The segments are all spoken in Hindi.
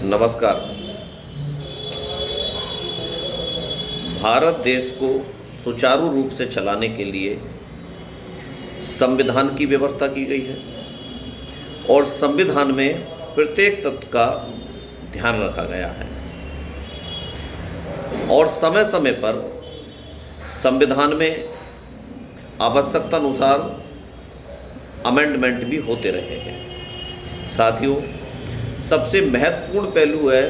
नमस्कार। भारत देश को सुचारू रूप से चलाने के लिए संविधान की व्यवस्था की गई है और संविधान में प्रत्येक तत्व का ध्यान रखा गया है और समय समय पर संविधान में आवश्यकता अनुसार अमेंडमेंट भी होते रहे हैं। साथियों, सबसे महत्वपूर्ण पहलू है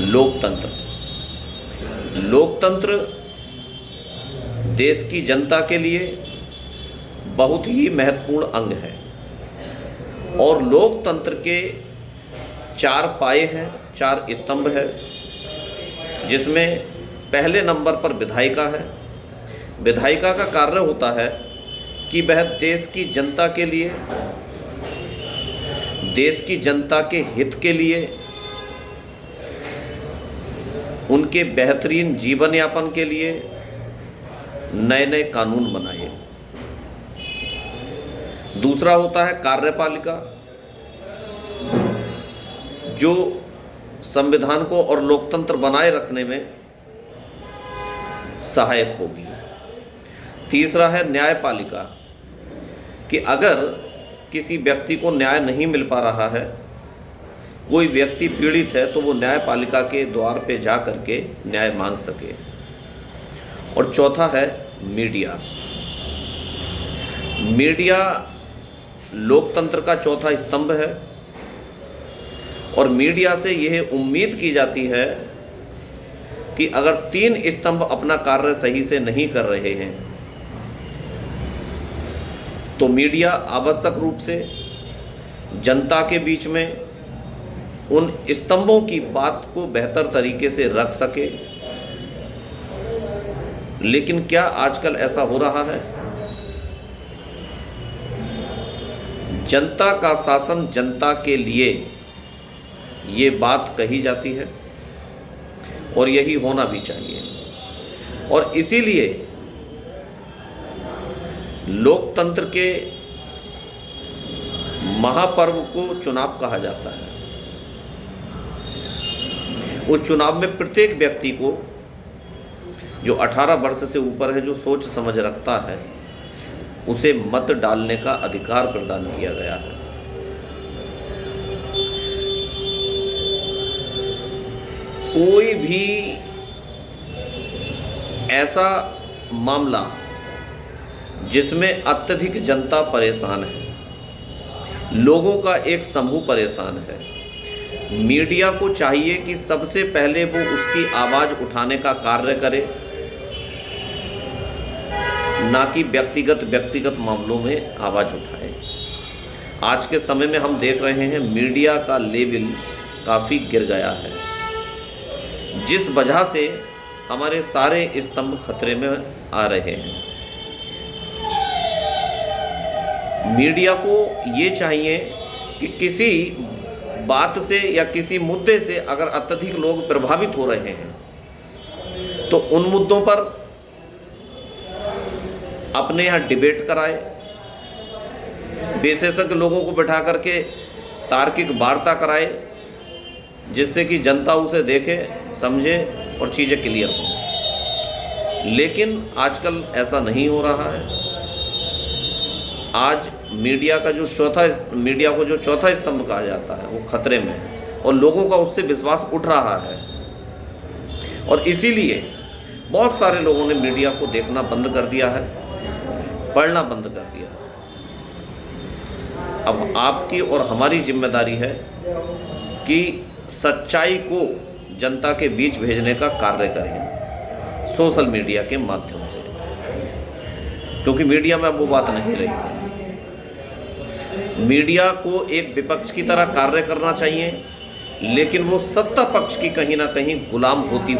लोकतंत्र। लोकतंत्र देश की जनता के लिए बहुत ही महत्वपूर्ण अंग है और लोकतंत्र के चार पाए हैं, चार स्तंभ है, जिसमें पहले नंबर पर विधायिका है। विधायिका का कार्य होता है कि वह देश की जनता के लिए, देश की जनता के हित के लिए, उनके बेहतरीन जीवन यापन के लिए नए नए कानून बनाए। दूसरा होता है कार्यपालिका, जो संविधान को और लोकतंत्र बनाए रखने में सहायक होगी। तीसरा है न्यायपालिका, कि अगर किसी व्यक्ति को न्याय नहीं मिल पा रहा है, कोई व्यक्ति पीड़ित है, तो वो न्यायपालिका के द्वार पे जा करके न्याय मांग सके। और चौथा है मीडिया। मीडिया लोकतंत्र का चौथा स्तंभ है और मीडिया से यह उम्मीद की जाती है कि अगर तीन स्तंभ अपना कार्य सही से नहीं कर रहे हैं तो मीडिया आवश्यक रूप से जनता के बीच में उन स्तंभों की बात को बेहतर तरीके से रख सके। लेकिन क्या आजकल ऐसा हो रहा है? जनता का शासन जनता के लिए, ये बात कही जाती है और यही होना भी चाहिए। और इसीलिए लोकतंत्र के महापर्व को चुनाव कहा जाता है। उस चुनाव में प्रत्येक व्यक्ति को, जो 18 वर्ष से ऊपर है, जो सोच समझ रखता है, उसे मत डालने का अधिकार प्रदान किया गया है। कोई भी ऐसा मामला जिसमें अत्यधिक जनता परेशान है, लोगों का एक समूह परेशान है, मीडिया को चाहिए कि सबसे पहले वो उसकी आवाज़ उठाने का कार्य करे, ना कि व्यक्तिगत मामलों में आवाज़ उठाए। आज के समय में हम देख रहे हैं मीडिया का लेवल काफ़ी गिर गया है, जिस वजह से हमारे सारे स्तंभ खतरे में आ रहे हैं। मीडिया को ये चाहिए कि किसी बात से या किसी मुद्दे से अगर अत्यधिक लोग प्रभावित हो रहे हैं तो उन मुद्दों पर अपने यहाँ डिबेट कराए, विशेषज्ञ लोगों को बिठा करके तार्किक वार्ता कराए, जिससे कि जनता उसे देखे, समझे और चीज़ें क्लियर हों। लेकिन आजकल ऐसा नहीं हो रहा है। आज मीडिया को जो चौथा स्तंभ कहा जाता है, वो खतरे में है और लोगों का उससे विश्वास उठ रहा है। और इसीलिए बहुत सारे लोगों ने मीडिया को देखना बंद कर दिया है, पढ़ना बंद कर दिया है। अब आपकी और हमारी जिम्मेदारी है कि सच्चाई को जनता के बीच भेजने का कार्य करें सोशल मीडिया के माध्यम से, क्योंकि मीडिया में अब वो बात नहीं रही। मीडिया को एक विपक्ष की तरह कार्य करना चाहिए, लेकिन वो सत्ता पक्ष की कहीं ना कहीं गुलाम होती हुई